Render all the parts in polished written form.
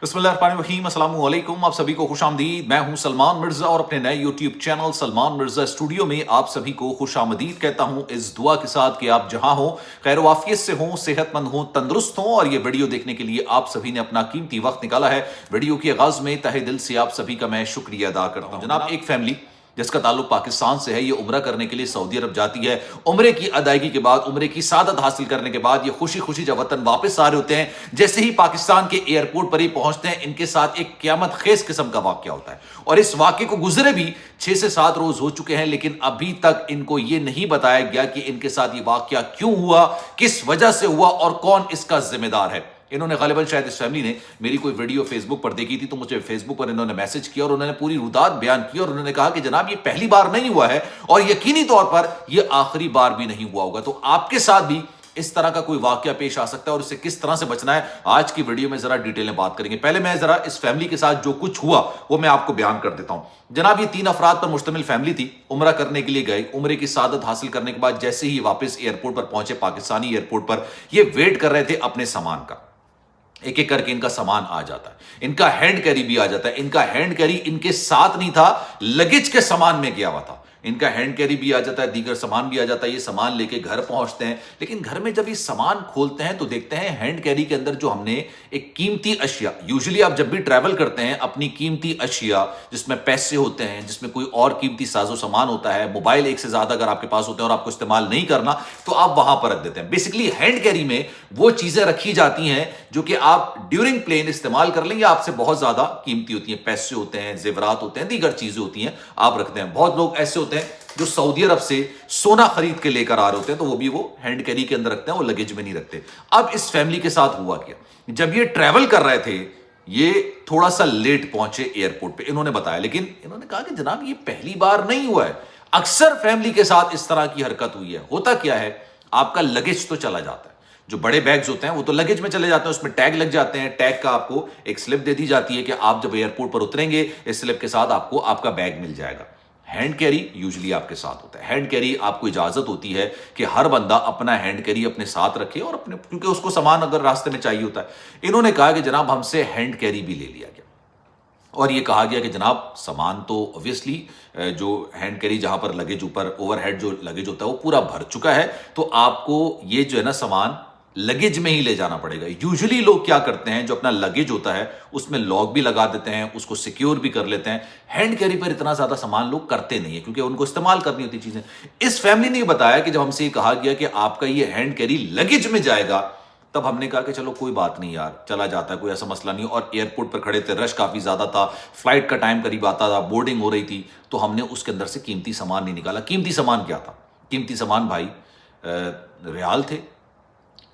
बिस्मिल्लाहिर्रहमानिर्रहीम, अस्सलाम वालेकुम। आप सभी को खुशामदीद। मैं हूं सलमान मिर्जा और अपने नए YouTube channel Salman Mirza studio में आप सभी को खुशामदीद कहता हूं, इस दुआ के साथ कि आप जहां हो खैर वाफियत से हो, सेहतमंद हो, तंदुरुस्त हो। और ये वीडियो देखने के लिए आप सभी ने अपना कीमती वक्त निकाला है। वीडियो के आगाज में तहे दिल से आप सभी का मैं शुक्रिया अदा करता हूं। जनाब, एक फैमिली जिसका ताल्लुक पाकिस्तान से है, ये उम्रा करने के लिए सऊदी अरब जाती है। उम्रे की अदायगी के बाद, उम्रे की सादत हासिल करने के बाद ये खुशी खुशी जब वतन वापस आ रहे होते हैं, जैसे ही पाकिस्तान के एयरपोर्ट पर ही पहुंचते हैं, इनके साथ एक क़यामत खेज किस्म का वाकया होता है। और इस वाकये को गुजरे भी 6 से 7 रोज हो चुके हैं, लेकिन अभी तक इनको ये नहीं बताया गया कि इनके साथ ये वाकया क्यों हुआ, किस वजह से हुआ और कौन इसका जिम्मेदार है। इन्होंने गालिबन शायद इस फैमिली ने मेरी कोई वीडियो फेसबुक पर देखी थी, तो मुझे फेसबुक पर इन्होंने मैसेज किया और उन्होंने पूरी रुदात बयान की और उन्होंने कहा कि जनाब ये पहली बार नहीं हुआ है और यकीनी तौर पर ये आखिरी बार भी नहीं हुआ होगा। तो आपके साथ भी इस तरह का कोई वाकया पेश आ सकता है और इससे किस तरह से बचना है, आज की वीडियो में जरा डिटेल में बात करेंगे। पहले मैं जरा इस फैमिली के साथ जो कुछ हुआ वो मैं आपको बयान कर देता हूं। जनाब, ये 3 अफराद पर मुश्तमिल फैमिली थी। उम्रा करने के लिए गए, उम्रे की सादत हासिल करने के बाद जैसे ही वापस एयरपोर्ट पर पहुंचे, पाकिस्तानी एयरपोर्ट पर, ये वेट कर रहे थे अपने सामान का। एक एक करके इनका सामान आ जाता है, इनका हैंड कैरी भी आ जाता है। इनका हैंड कैरी इनके साथ नहीं था, लगेज के सामान में गया हुआ था। इनका हैंड कैरी भी आ जाता है, दीगर सामान भी आ जाता है। ये सामान लेके घर पहुंचते हैं, लेकिन घर में जब ये सामान खोलते हैं तो देखते हैं हैंड कैरी के अंदर जो हमने एक कीमती अशिया, यूजुअली आप जब भी ट्रैवल करते हैं अपनी कीमती अशिया जिसमें पैसे होते हैं, जिसमें कोई और कीमती साजो सामान होता है, मोबाइल एक से ज्यादा अगर आपके पास होते हैं और आपको इस्तेमाल नहीं करना तो आप वहां पर रख देते हैं। बेसिकली हैंड कैरी में वो चीजें रखी जाती हैं जो कि आप ड्यूरिंग प्लेन इस्तेमाल कर लेंगे, आपसे बहुत ज्यादा कीमती होती हैं। पैसे होते हैं, जेवरात होते हैं, दीगर चीजें होती हैं, आप रखते हैं। बहुत लोग ऐसे होते हैं जो सऊदी अरब से सोना खरीद के लेकर आ रहे होते हैं, तो वो भी वो हैंड कैरी के अंदर रखते हैं, वो लगेज में नहीं रखते। अब इस फैमिली के साथ हुआ क्या, जब ये ट्रैवल कर रहे थे, ये थोड़ा सा लेट पहुंचे एयरपोर्ट पे, इन्होंने बताया। लेकिन इन्होंने कहा कि जनाब ये पहली बार नहीं हुआ है, अक्सर फैमिली के साथ इस तरह की हरकत हुई है। होता क्या है, आपका लगेज तो चला जाता है, जो बड़े बैग्स होते हैं वो तो लगेज में चले जाते हैं, उसमें टैग लग जाते हैं। टैग का आपको एक स्लिप दे दी जाती है कि आप जब एयरपोर्ट पर उतरेंगे, इस स्लिप के साथ आपको आपका बैग मिल जाएगा। हैंड कैरी यूजुअली आपके साथ होता है। हैंड कैरी आपको इजाजत होती है कि हर बंदा अपना हैंड कैरी अपने साथ रखे और अपने, क्योंकि उसको सामान अगर रास्ते में चाहिए होता है। इन्होंने कहा कि जनाब हमसे हैंड कैरी भी ले लिया गया और ये कहा गया कि जनाब सामान तो ऑब्वियसली जो हैंड कैरी जहां पर लगेज ऊपर ओवरहेड जो लगेज होता है वो पूरा भर चुका है, तो आपको ये जो है ना सामान लगेज में ही ले जाना पड़ेगा। यूजुअली लोग क्या करते हैं, जो अपना लगेज होता है उसमें लॉक भी लगा देते हैं, उसको सिक्योर भी कर लेते हैं। हैंड कैरी पर इतना ज्यादा सामान लोग करते नहीं है क्योंकि उनको इस्तेमाल करनी होती चीजें। इस फैमिली ने बताया कि जब हमसे ये कहा गया कि आपका ये हैंड कैरी लगेज में जाएगा, तब हमने कहा कि चलो कोई बात नहीं यार, चला जाता है, कोई ऐसा मसला नहीं। और एयरपोर्ट पर खड़े थे, रश काफी ज्यादा था, फ्लाइट का टाइम करीब आता था, बोर्डिंग हो रही थी, तो हमने उसके अंदर से कीमती सामान नहीं निकाला। कीमती सामान क्या था, कीमती सामान भाई रियाल थे।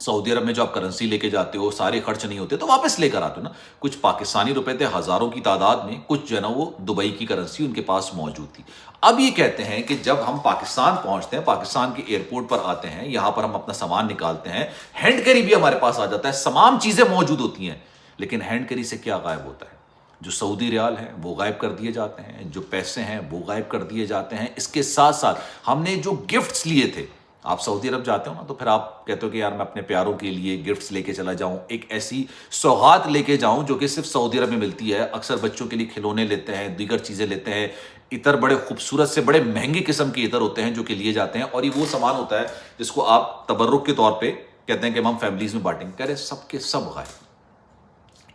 सऊदी अरब में जो आप करेंसी लेके जाते हो, सारे खर्च नहीं होते तो वापस लेकर आते हो ना। कुछ पाकिस्तानी रुपए थे हजारों की तादाद में, कुछ जो है ना वो दुबई की करेंसी उनके पास मौजूद थी। अब ये कहते हैं कि जब हम पाकिस्तान पहुंचते हैं, पाकिस्तान के एयरपोर्ट पर आते हैं, यहां पर हम अपना सामान निकालते हैं, हैंड कैरी भी हमारे पास आ जाता है, तमाम चीजें मौजूद होती हैं, लेकिन हैंड कैरी से क्या गायब होता है, जो सऊदी रियाल है वो गायब कर दिए जाते हैं, जो पैसे हैं वो गायब कर दिए जाते हैं। इसके साथ साथ हमने जो गिफ्ट्स लिए थे, आप सऊदी अरब जाते हो ना तो फिर आप कहते हो कि यार मैं अपने प्यारों के लिए गिफ्ट्स लेके चला जाऊं, एक ऐसी सौगात लेके जाऊं जो कि सिर्फ सऊदी अरब में मिलती है। अक्सर बच्चों के लिए खिलौने लेते हैं, दीगर चीजें लेते हैं, इतर बड़े खूबसूरत से बड़े महंगे किस्म के इतर होते हैं जो कि लिए जाते हैं, और ये वो सामान होता है जिसको आप तबर्रुक के तौर पर कहते हैं कि हम फैमिलीज में बांटेंगे। कह रहे सबके सब गायब,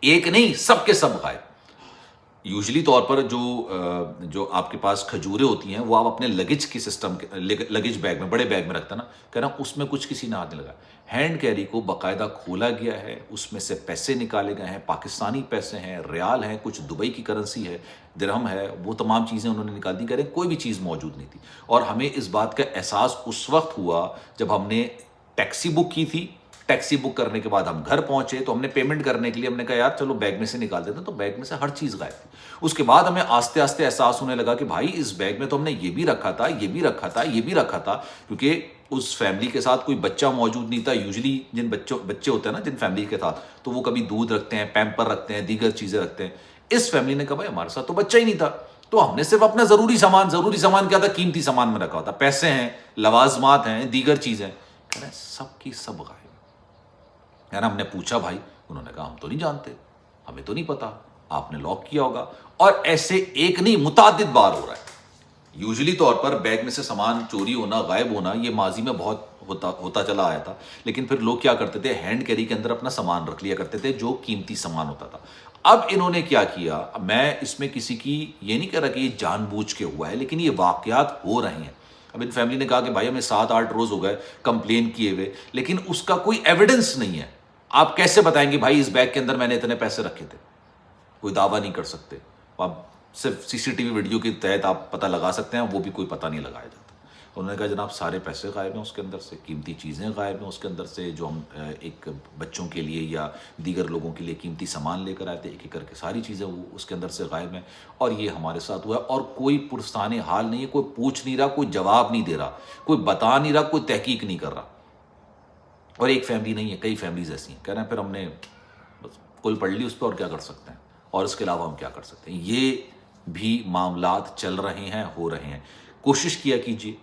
एक नहीं सबके सब गायब। यूजुअली तौर पर जो आपके पास खजूरें होती हैं वो आप अपने लगेज की सिस्टम लगेज बैग में, बड़े बैग में रखता ना, कह रहा उसमें कुछ किसी ने हाथ नहीं लगा। हैंड कैरी को बाकायदा खोला गया है, उसमें से पैसे निकाले गए हैं, पाकिस्तानी पैसे हैं, रियाल हैं, कुछ दुबई की करेंसी है, दिरहम है, वो तमाम चीज़ें उन्होंने निकाल दी। कह रहे कोई भी चीज़ मौजूद नहीं थी। और हमें इस बात का एहसास उस वक्त हुआ जब हमने टैक्सी बुक की थी। टैक्सी बुक करने के बाद हम घर पहुंचे तो हमने पेमेंट करने के लिए हमने कहा यार चलो बैग में से निकाल देते हैं, तो बैग में से हर चीज़ गायब थी। उसके बाद हमें आस्ते आस्ते एहसास होने लगा कि भाई इस बैग में तो हमने ये भी रखा था, ये भी रखा था, ये भी रखा था, क्योंकि उस फैमिली के साथ कोई बच्चा मौजूद नहीं था। यूजुअली जिन बच्चे होते हैं ना जिन फैमिली के साथ, तो वो कभी दूध रखते हैं, पैम्पर रखते हैं, दीगर चीज़ें रखते हैं। इस फैमिली ने कहा भाई हमारे साथ तो बच्चा ही नहीं था, तो हमने सिर्फ अपना ज़रूरी सामान क्या था, कीमती सामान में रखा होता, पैसे हैं, लवाजमात हैं, दीगर चीज़ें। कह रहे सब की सब गायब। यार हमने पूछा भाई, उन्होंने कहा हम तो नहीं जानते। हमें तो नहीं पता, आपने लॉक किया होगा। और ऐसे एक नहीं मुतअद्दिद बार हो रहा है। यूजुअली तौर पर बैग में से सामान चोरी होना, गायब होना, ये माजी में बहुत होता चला आया था। लेकिन फिर लोग क्या करते थे, हैंड कैरी के अंदर अपना सामान रख लिया करते थे जो कीमती सामान होता था। अब इन्होंने क्या किया, मैं इसमें किसी की ये नहीं कह रहा कि ये जानबूझ के हुआ है, लेकिन ये वाकयात हो रहे हैं। अब इन फैमिली ने कहा कि भाई हमें 7-8 रोज हो गए कंप्लेन किए हुए, लेकिन उसका कोई एविडेंस नहीं है। आप कैसे बताएंगे भाई इस बैग के अंदर मैंने इतने पैसे रखे थे? कोई दावा नहीं कर सकते। आप सिर्फ सीसीटीवी वीडियो के तहत आप पता लगा सकते हैं, वो भी कोई पता नहीं लगाया जाता। उन्होंने कहा जनाब सारे पैसे गायब हैं उसके अंदर से, कीमती चीज़ें गायब हैं उसके अंदर से, जो हम एक बच्चों के लिए या दीगर लोगों के लिए कीमती सामान लेकर आए थे, एक एक करके सारी चीज़ें वो उसके अंदर से गायब हैं। और ये हमारे साथ हुआ है और कोई पुरस्ताने हाल नहीं है, कोई पूछ नहीं रहा, कोई जवाब नहीं दे रहा, कोई बता नहीं रहा, कोई तहकीक नहीं कर रहा। और एक फैमिली नहीं है, कई फैमिलीज ऐसी हैं। कह रहे हैं फिर हमने बस कुल पढ़ ली उस पर, और क्या कर सकते हैं, और इसके अलावा हम क्या कर सकते हैं। ये भी मामलात चल रहे हैं, हो रहे हैं। कोशिश किया कीजिए,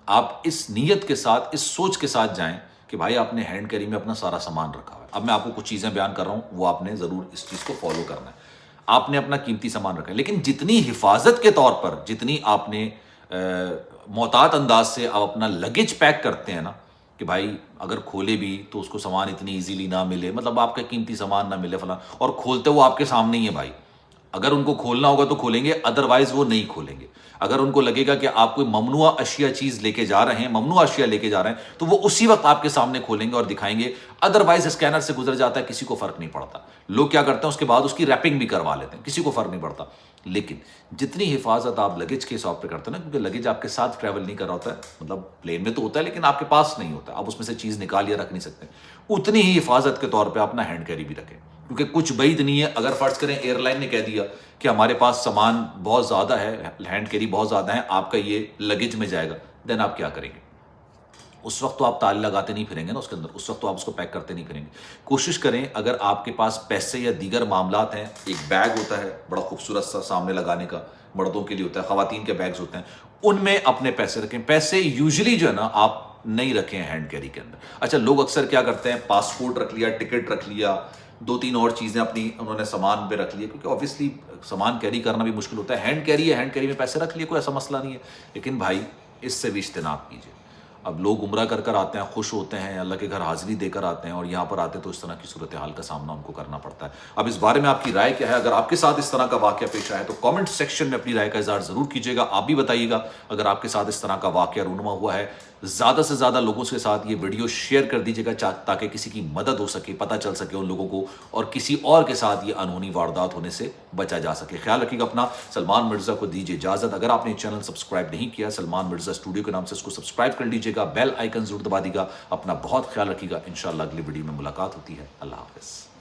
आप इस नीयत के साथ, इस सोच के साथ जाएं कि भाई आपने हैंड कैरी में अपना सारा सामान रखा हुआ है। अब मैं आपको कुछ चीज़ें बयान कर रहा हूँ, वो आपने ज़रूर इस चीज़ को फॉलो करना है। आपने अपना कीमती सामान रखा है, लेकिन जितनी हिफाजत के तौर पर, जितनी आपने मोहतात अंदाज से आप अपना लगेज पैक करते हैं ना, कि भाई अगर खोले भी तो उसको सामान इतनी इजीली ना मिले, मतलब आपका कीमती सामान ना मिले फला, और खोलते वो आपके सामने ही है भाई। अगर उनको खोलना होगा तो खोलेंगे, अदरवाइज वो नहीं खोलेंगे। अगर उनको लगेगा कि आप कोई ममनुआ अशिया चीज लेके जा रहे हैं, ममनुआ अशिया लेके जा रहे हैं, तो वो उसी वक्त आपके सामने खोलेंगे और दिखाएंगे। अदरवाइज स्कैनर से गुजर जाता है, किसी को फर्क नहीं पड़ता। लोग क्या करते हैं, उसके बाद उसकी रैपिंग भी करवा लेते हैं, किसी को फर्क नहीं पड़ता। लेकिन जितनी हिफाजत आप लगेज के हिसाब पे करते हैं ना, क्योंकि लगेज आपके साथ ट्रैवल नहीं कर रहा होता है, मतलब प्लेन में तो होता है लेकिन आपके पास नहीं होता, आप उसमें से चीज निकाल या रख नहीं सकते, उतनी ही हिफाजत के तौर पर अपना हैंड कैरी भी रखें। क्योंकि कुछ बैद नहीं है। अगर फर्ज करें एयरलाइन ने कह दिया कि हमारे पास सामान बहुत ज़्यादा है, हैंड कैरी बहुत ज़्यादा है, आपका ये लगेज में जाएगा, देन आप क्या करेंगे? उस वक्त तो आप ताले लगाते नहीं फिरेंगे ना उसके अंदर, उस वक्त तो आप उसको पैक करते नहीं फिरेंगे। कोशिश करें, अगर आपके पास पैसे या दीगर मामलात हैं, एक बैग होता है बड़ा खूबसूरत सा सामने लगाने का, मर्दों के लिए होता है, खवातीन के बैग्स होते हैं, उनमें अपने पैसे रखें। पैसे यूजुअली जो है ना आप नहीं रखें हैंड कैरी के अंदर। अच्छा, लोग अक्सर क्या करते हैं, पासपोर्ट रख लिया, टिकट रख लिया, 2-3 और चीज़ें अपनी उन्होंने सामान पे रख लिया, क्योंकि ऑब्वियसली सामान कैरी करना भी मुश्किल होता है। हैंड कैरी है, हैंड कैरी में पैसे रख लिए, कोई ऐसा मसला नहीं है। लेकिन भाई इससे भी इज्तनाब कीजिए। अब लोग उम्रा कर कर आते हैं, खुश होते हैं, अल्लाह के घर हाजिरी देकर आते हैं, और यहाँ पर आते तो इस तरह की सूरत हाल का सामना उनको करना पड़ता है। अब इस बारे में आपकी राय क्या है? अगर आपके साथ इस तरह का वाक़या पेश आया तो कमेंट सेक्शन में अपनी राय का इज़हार ज़रूर कीजिएगा। आप भी बताइएगा अगर आपके साथ इस तरह का वाक़या रूनुमा हुआ है। ज़्यादा से ज़्यादा लोगों के साथ ये वीडियो शेयर कर दीजिएगा, ताकि किसी की मदद हो सके, पता चल सके उन लोगों को, और किसी और के साथ ये अनहोनी वारदात होने से बचा जा सके। ख्याल रखिएगा अपना। सलमान मिर्ज़ा को दीजिए इजाज़त। अगर आपने चैनल सब्सक्राइब नहीं किया, सलमान मिर्ज़ा स्टूडियो के नाम से इसको सब्सक्राइब कर लीजिएगा, बेल आइकन जरूर दबा दीजिएगा। अपना बहुत ख्याल रखिएगा। इंशाअल्लाह अगली वीडियो में मुलाकात होती है। अल्लाह हाफ़िज़।